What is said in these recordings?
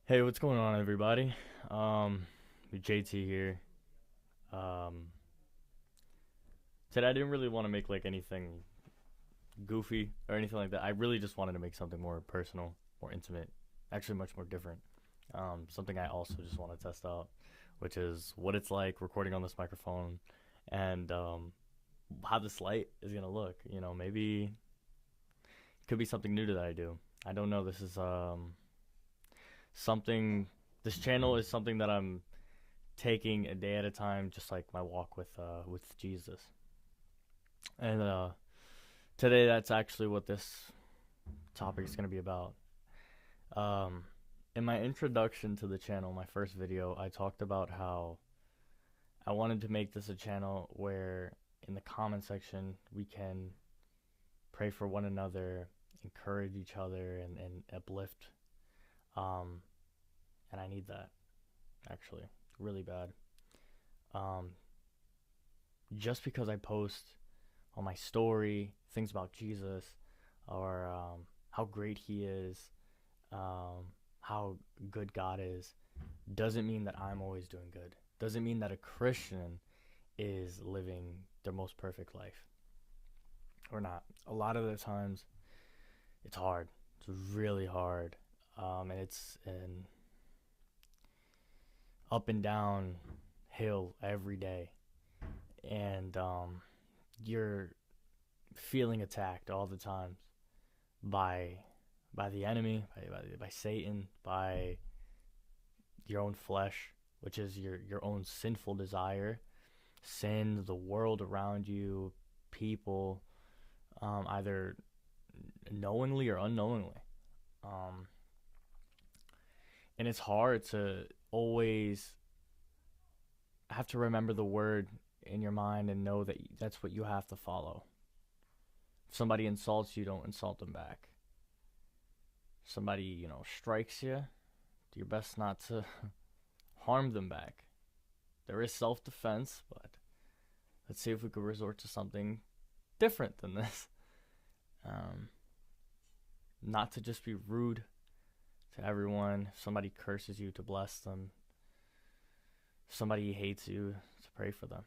Hey, what's going on, everybody? Um, JT here. Um, Today I didn't really want to make like anything goofy or anything like that. I really just wanted to make something more personal, more intimate, actually much more different. Something I also just want to test out, which is what it's like recording on this microphone and how this light is gonna look. Maybe it could be something new that I do. I don't know. This is something. This channel is something that I'm taking a day at a time, just like my walk with Jesus. And today, that's actually what this topic is going to be about. Um, in my introduction to the channel, my first video, I talked about how I wanted to make this a channel where, in the comment section, we can pray for one another, encourage each other, and uplift. Um, and I need that actually really bad. Um, just because I post on my story things about Jesus or how great He is, how good God is, doesn't mean that I'm always doing good. Doesn't mean that a Christian is living their most perfect life or not. A lot of the times, it's hard. It's really hard, and it's an up and down hill every day, and you're feeling attacked all the time by by the enemy, by Satan, by your own flesh, which is your own sinful desire, sin, the world around you, people, either knowingly or unknowingly. Um, and it's hard to always have to remember the word in your mind and know that that's what you have to follow. If somebody insults you, don't insult them back. If somebody, strikes you, do your best not to harm them back. There is self defense, but let's see if we could resort to something different than this. Um, Not to just be rude to everyone. If somebody curses you, to bless them. If somebody hates you, to pray for them.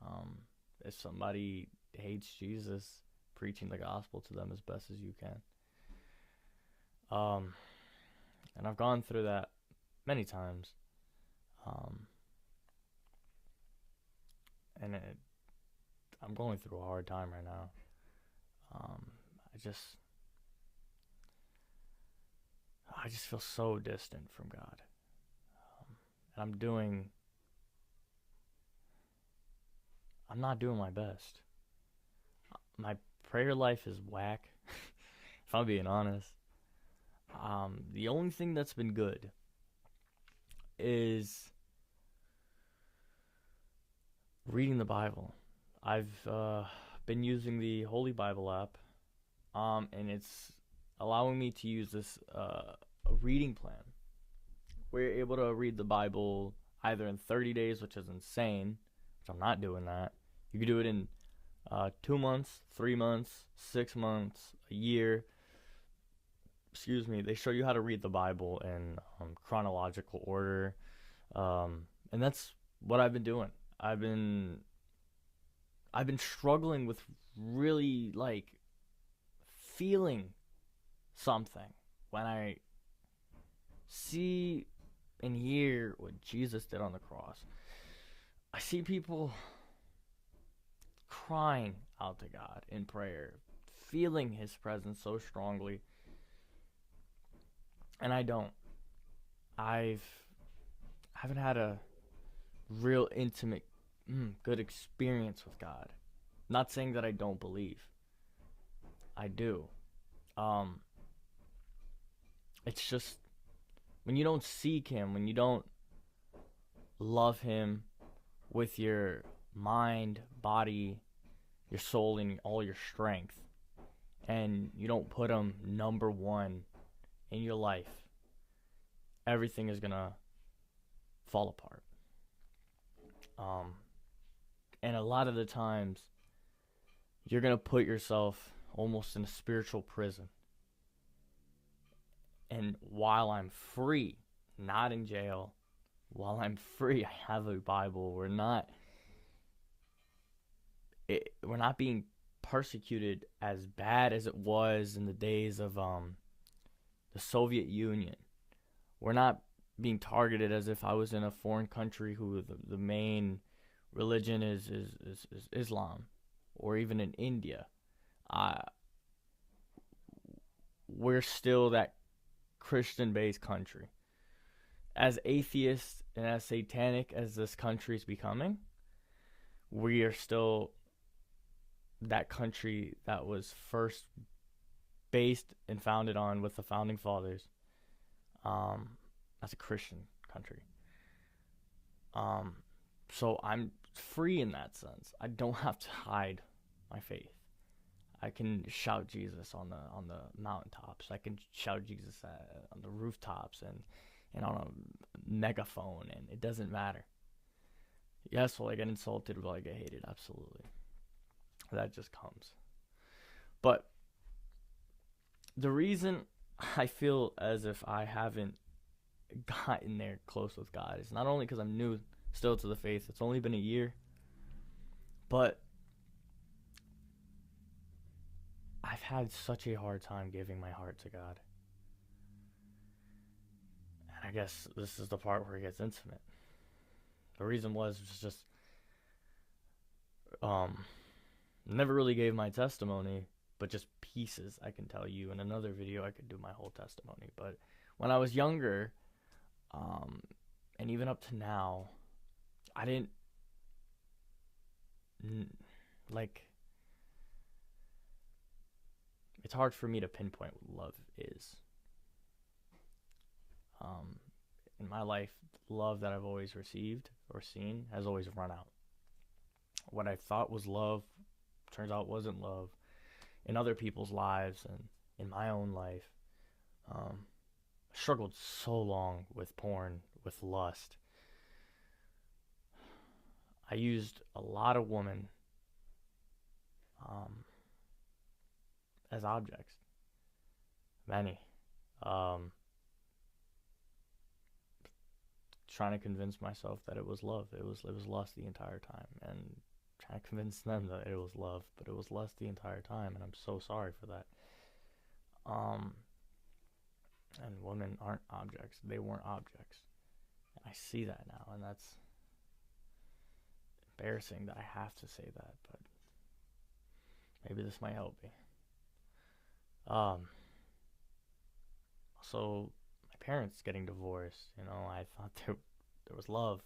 Um, if somebody hates Jesus, preaching the gospel to them as best as you can. Um, and I've gone through that many times. Um, and I'm going through a hard time right now. Um, I just I just feel so distant from God. And I'm not doing my best. My prayer life is whack, if I'm being honest. The only thing that's been good is reading the Bible. I've been using the Holy Bible app, and it's allowing me to use this a reading plan. We're able to read the Bible either in 30 days, which is insane, which I'm not doing that. You could do it in 2 months, 3 months, 6 months, a year. Excuse me. They show you how to read the Bible in chronological order, and that's what I've been doing. I've been I've been struggling with really like feeling something when I see and hear what Jesus did on the cross. I see people crying out to God in prayer, feeling His presence so strongly, and I don't. I've haven't had a real intimate, good experience with God. Not saying that I don't believe. I do. Um, it's just when you don't seek Him, when you don't love Him with your mind, body, your soul, and all your strength, and you don't put Him number one in your life, everything is gonna fall apart. Um, and a lot of the times, you're gonna put yourself almost in a spiritual prison, And while I'm free, not in jail, while I'm free, I have a Bible. We're not being persecuted as bad as it was in the days of the Soviet Union. We're not being targeted as if I was in a foreign country who the main religion is Islam, or even in India. We're still that Christian-based country. As atheist and as satanic as this country is becoming, we are still that country that was first based and founded on with the founding fathers, as a Christian country. So I'm free in that sense. I don't have to hide my faith. I can shout Jesus on the mountaintops. I can shout Jesus on the rooftops and on a megaphone, and it doesn't matter. Yes, will I get insulted? Will I get hated? Absolutely. That just comes. But the reason I feel as if I haven't gotten there close with God is not only because I'm new still to the faith. It's only been a year. But I've had such a hard time giving my heart to God. And I guess this is the part where it gets intimate. The reason was just never really gave my testimony, but just pieces. I can tell you in another video I could do my whole testimony. But when I was younger, and even up to now, I didn't like, it's hard for me to pinpoint what love is. In my life, love that I've always received or seen has always run out. What I thought was love turns out wasn't love in other people's lives and in my own life. I struggled so long with porn, with lust. I used a lot of women as objects. Many. Trying to convince myself that it was love. It was lust the entire time, and trying to convince them that it was love, but it was lust the entire time, and I'm so sorry for that. And women aren't objects. They weren't objects. And I see that now, and that's embarrassing that I have to say that, but maybe this might help me. So my parents getting divorced, I thought there was love,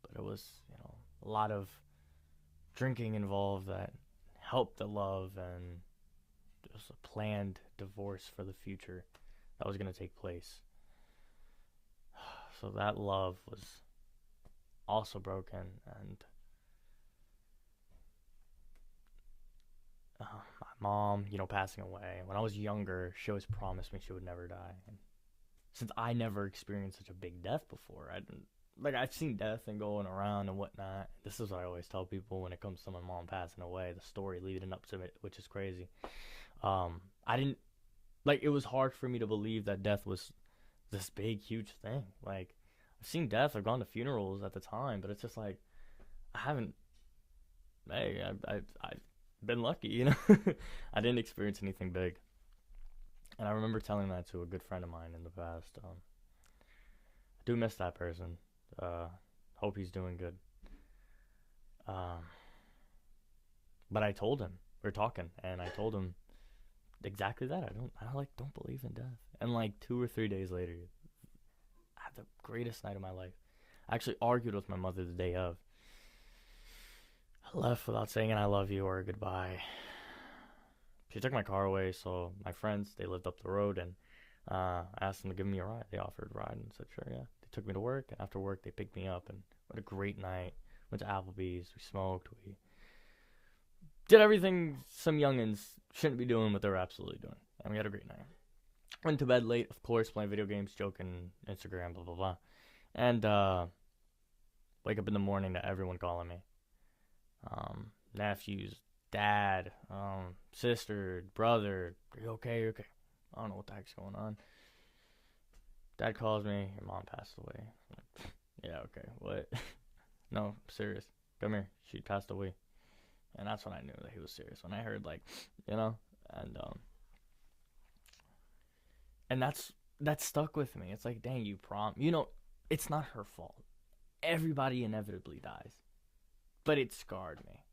but it was, a lot of drinking involved that helped the love, and just a planned divorce for the future that was going to take place. So that love was also broken, and my mom, passing away. When I was younger, she always promised me she would never die. And since I never experienced such a big death before, I've seen death and going around and whatnot. This is what I always tell people when it comes to my mom passing away, the story leading up to it, which is crazy. It was hard for me to believe that death was this big, huge thing. I've seen death, I've gone to funerals at the time, but it's just I haven't, I've been lucky, I didn't experience anything big. And I remember telling that to a good friend of mine in the past. I do miss that person. Hope he's doing good. But I told him, we were talking, and I told him exactly that. I don't believe in death. And 2 or 3 days later, I had the greatest night of my life. I actually argued with my mother the day of. I left without saying an I love you or a goodbye. She took my car away, so my friends, they lived up the road, and I asked them to give me a ride. They offered a ride and said, sure, yeah. They took me to work, and after work, they picked me up, and we had a great night. Went to Applebee's, we smoked, we did everything some youngins shouldn't be doing, but they were absolutely doing. And we had a great night. Went to bed late, of course, playing video games, joking, Instagram, blah, blah, blah. And wake up in the morning to everyone calling me. Nephews, dad, sister, brother, are you okay? I don't know what the heck's going on. Dad calls me, your mom passed away. Like, yeah, okay, what? No, I'm serious. Come here. She passed away. And that's when I knew that he was serious. When I heard like, you know, and and that stuck with me. It's like, dang, it's not her fault. Everybody inevitably dies. But it scarred me.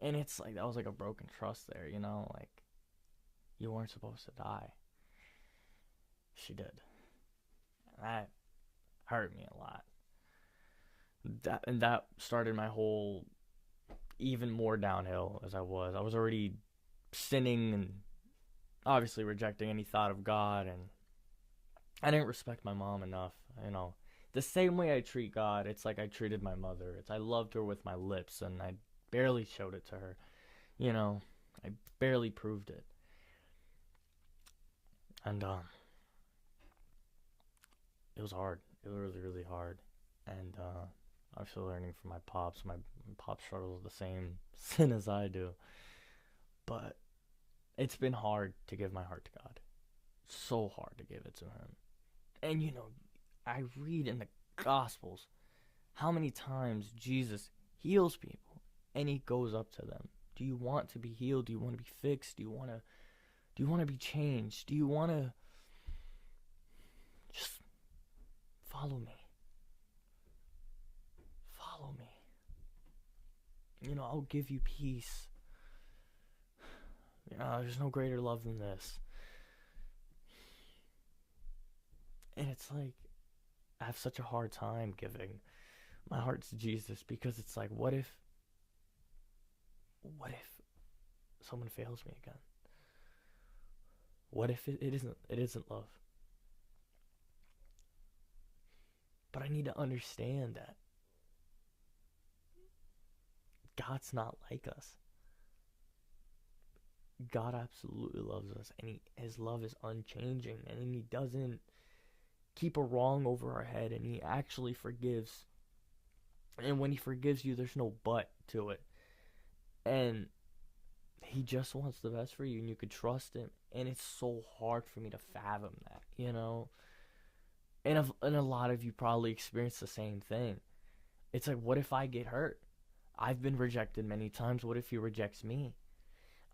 And it's like that was like a broken trust there, like you weren't supposed to die. She did. And that hurt me a lot. That started my whole even more downhill as I was. I was already sinning and obviously rejecting any thought of God, and I didn't respect my mom enough, The same way I treat God, it's like I treated my mother. I loved her with my lips and I barely showed it to her. You know, I barely proved it. And it was hard. It was really, really hard. And I'm still learning from my pops. My pops struggles with the same sin as I do. But it's been hard to give my heart to God. So hard to give it to him. And I read in the Gospels how many times Jesus heals people and he goes up to them. Do you want to be healed? Do you want to be fixed? Do you want to be changed? Do you want to just follow me? Follow me. I'll give you peace. There's no greater love than this. And it's like, I have such a hard time giving my heart to Jesus because it's like, what if someone fails me again? What if it isn't love? But I need to understand that God's not like us. God absolutely loves us, and his love is unchanging, and he doesn't keep a wrong over our head, and he actually forgives. And when he forgives you, there's no but to it. And he just wants the best for you, and you could trust him. And it's so hard for me to fathom that, And a lot of you probably experience the same thing. It's like, what if I get hurt? I've been rejected many times. What if he rejects me?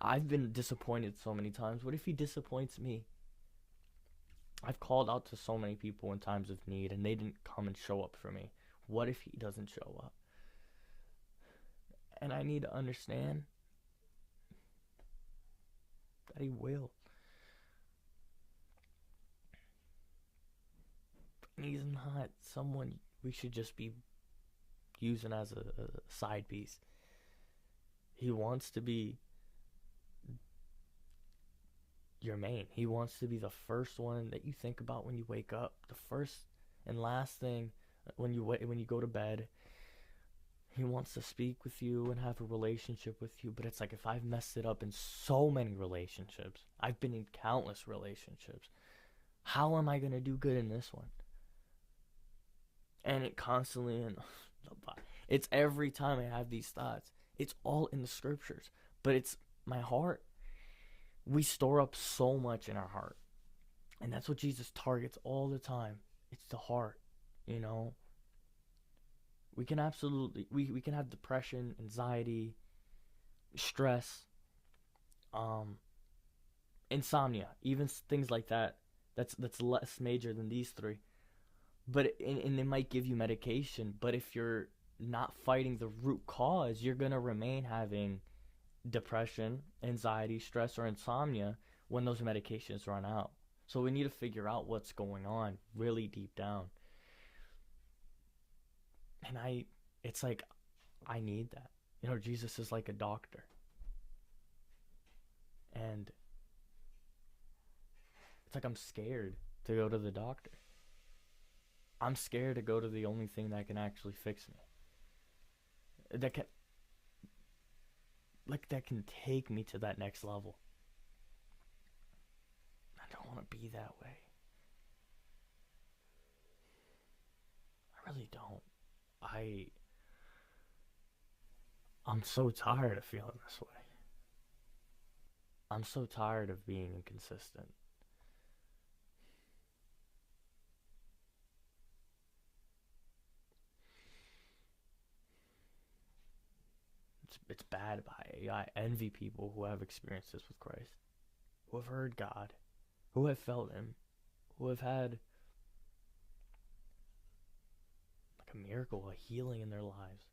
I've been disappointed so many times. What if he disappoints me? I've called out to so many people in times of need, and they didn't come and show up for me. What if he doesn't show up? And I need to understand that he will. And he's not someone we should just be using as a side piece. He wants to be your main. He wants to be the first one that you think about when you wake up, the first and last thing when you go to bed. He wants to speak with you and have a relationship with you, but it's like, if I've messed it up in so many relationships, I've been in countless relationships, how am I going to do good in this one? And it constantly, and it's every time I have these thoughts, it's all in the scriptures, but it's my heart. We store up so much in our heart, and that's what Jesus targets all the time. It's the heart. We can absolutely, we can have depression, anxiety, stress, insomnia, even things like that. That's less major than these three. But and they might give you medication, but if you're not fighting the root cause, you're gonna remain having depression, anxiety, stress, or insomnia when those medications run out. So we need to figure out what's going on really deep down. And it's like, I need that. Jesus is like a doctor. And it's like, I'm scared to go to the doctor. I'm scared to go to the only thing that can actually fix me. That can take me to that next level. I don't want to be that way. I really don't. I'm so tired of feeling this way. I'm so tired of being inconsistent. it's bad. I envy people who have experienced this with Christ, who have heard God, who have felt Him, who have had like a miracle, a healing in their lives.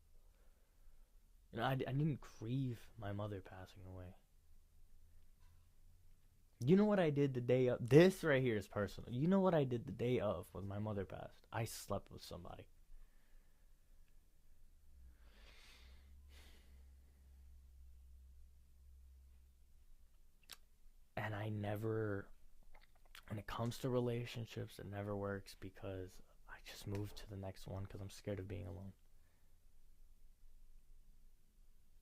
You know, I didn't grieve my mother passing away. You know what I did the day of? This right here is personal. You know what I did the day of when my mother passed? I slept with somebody. And I never, when it comes to relationships, it never works because I just move to the next one because I'm scared of being alone.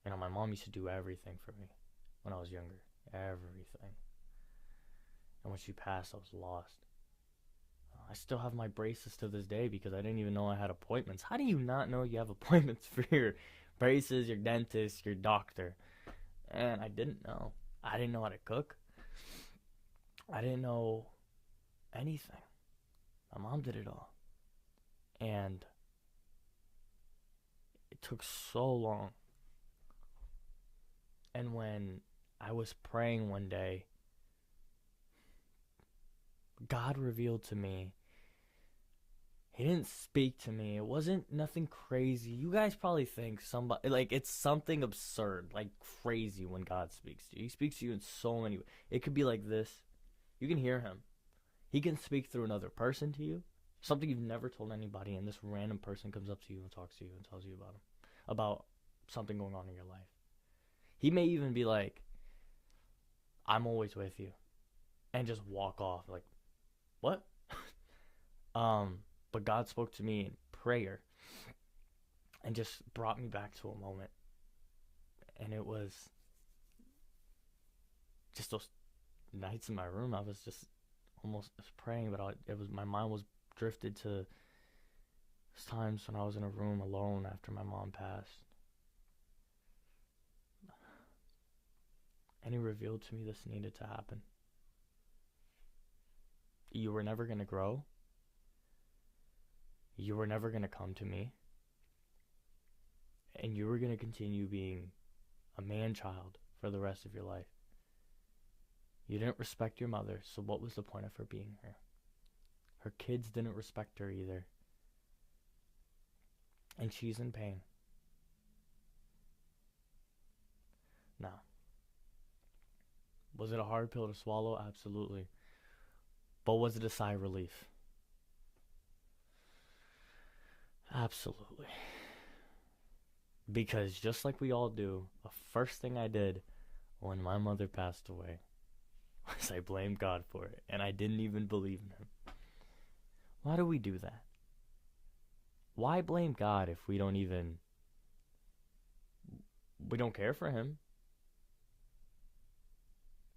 You know, my mom used to do everything for me when I was younger. Everything. And when she passed, I was lost. I still have my braces to this day because I didn't even know I had appointments. How do you not know you have appointments for your braces, your dentist, your doctor? And I didn't know. I didn't know how to cook. I didn't know anything. My mom did it all. And it took so long. And when I was praying one day, God revealed to me. He didn't speak to me. It wasn't nothing crazy. You guys probably think somebody, like, it's something absurd, like crazy when God speaks to you. He speaks to you in so many ways. It could be like this. You can hear him. He can speak through another person to you. Something you've never told anybody, and this random person comes up to you and talks to you and tells you about him, about something going on in your life. He may even be like, I'm always with you, and just walk off like, what? But God spoke to me in prayer and just brought me back to a moment. And it was just those nights in my room. I was just almost praying, but it was, my mind was drifted to times when I was in a room alone after my mom passed. And he revealed to me this needed to happen. You were never going to grow. You were never going to come to me. And you were going to continue being a man-child for the rest of your life. You didn't respect your mother, so what was the point of her being here? Her kids didn't respect her either. And she's in pain. Now, was it a hard pill to swallow? Absolutely. But was it a sigh of relief? Absolutely. Because just like we all do, the first thing I did when my mother passed away was I blamed God for it. And I didn't even believe in him. Why do we do that? Why blame God if we don't care for him?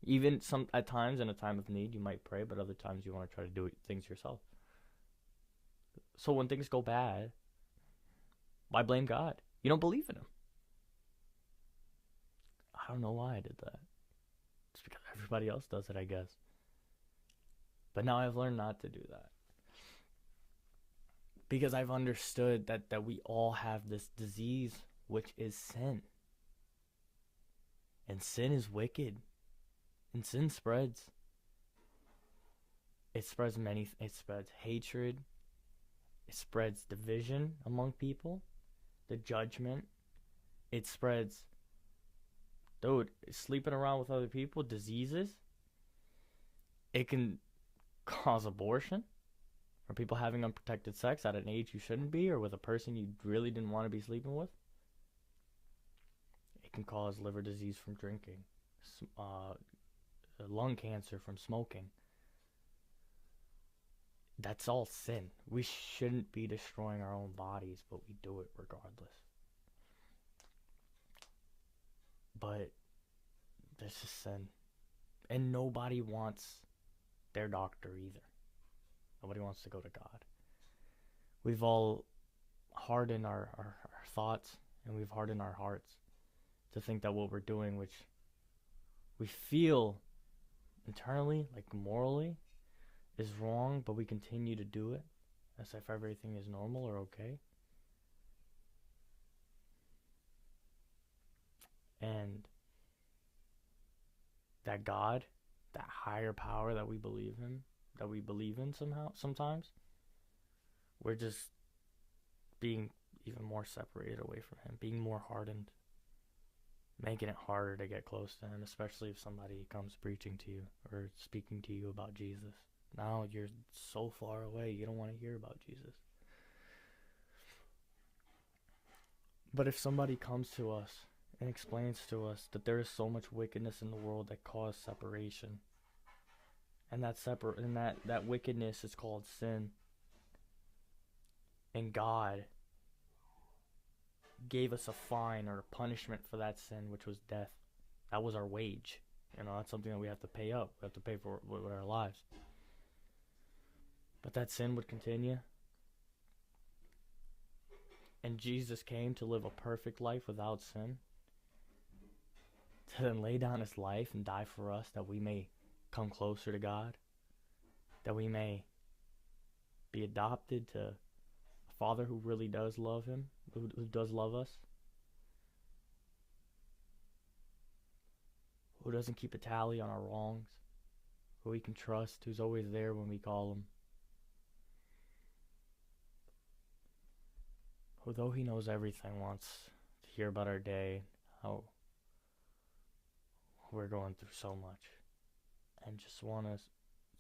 Even at times in a time of need, you might pray, but other times you want to try to do things yourself. So when things go bad, why blame God? You don't believe in him. I don't know why I did that. It's because everybody else does it, I guess. But now I've learned not to do that. Because I've understood that we all have this disease, which is sin. And sin is wicked. And sin spreads. It spreads hatred. It spreads division among people. The judgment. It spreads, sleeping around with other people, diseases. It can cause abortion, or people having unprotected sex at an age you shouldn't be, or with a person you really didn't want to be sleeping with. It can cause liver disease from drinking, lung cancer from smoking. That's all sin. We shouldn't be destroying our own bodies, but we do it regardless. But this is sin. And nobody wants their doctor either. Nobody wants to go to God. We've all hardened our thoughts, and we've hardened our hearts to think that what we're doing, which we feel internally, like morally, is wrong, but we continue to do it as if everything is normal or okay. And that God, that higher power that we believe in somehow, sometimes, we're just being even more separated away from him, being more hardened, making it harder to get close to him, especially if somebody comes preaching to you or speaking to you about Jesus. Now you're so far away, you don't want to hear about Jesus. But if somebody comes to us and explains to us that there is so much wickedness in the world that causes separation, and that wickedness is called sin, and God gave us a fine or a punishment for that sin, which was death. That was our wage. That's something that we have to pay up. We have to pay for with our lives. But that sin would continue. And Jesus came to live a perfect life without sin, to then lay down his life and die for us, that we may come closer to God, that we may be adopted to a Father who really does love him, who does love us, who doesn't keep a tally on our wrongs, who we can trust, who's always there when we call him, who, though he knows everything, wants to hear about our day, how we're going through so much, and just want us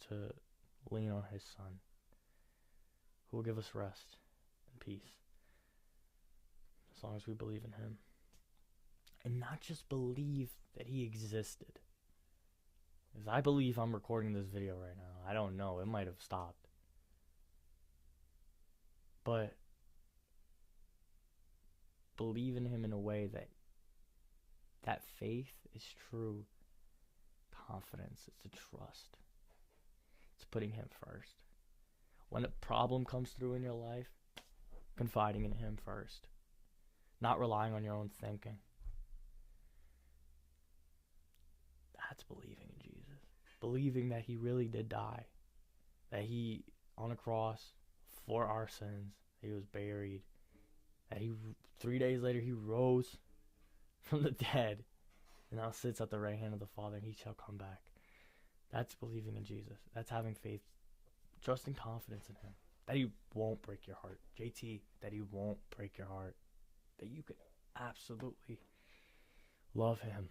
to lean on his Son, who will give us rest and peace, as long as we believe in him. And not just believe that he existed. Because I believe I'm recording this video right now. I don't know, it might have stopped. But believe in him in a way that faith is true confidence. It's a trust. It's putting him first. When a problem comes through in your life, confiding in him first. Not relying on your own thinking. That's believing in Jesus. Believing that he really did die. That he, on a cross, for our sins, he was buried. That 3 days later he rose from the dead and now sits at the right hand of the Father, and he shall come back. That's believing in Jesus. That's having faith, trusting confidence in him. That he won't break your heart. JT, that he won't break your heart. That you can absolutely love him.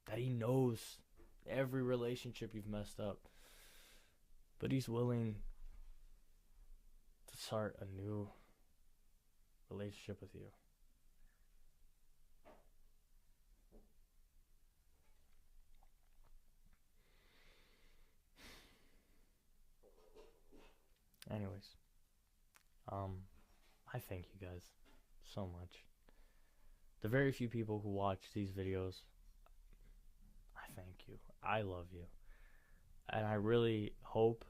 That he knows every relationship you've messed up. But he's willing to start a new relationship with you. Anyways, I thank you guys so much. The very few people who watch these videos, I thank you. I love you. And I really hope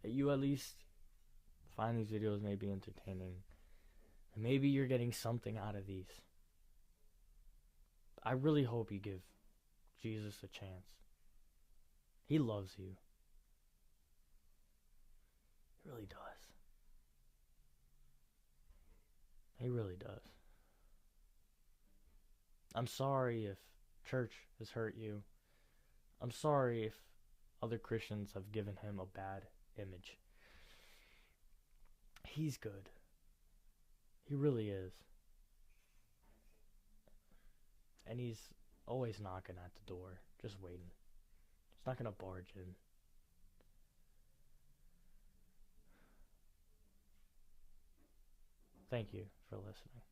that you at least find these videos maybe entertaining. And maybe you're getting something out of these. I really hope you give Jesus a chance. He loves you. He really does. He really does. I'm sorry if church has hurt you. I'm sorry if other Christians have given him a bad image. He's good. He really is. And he's always knocking at the door, just waiting. He's not going to barge in. Thank you for listening.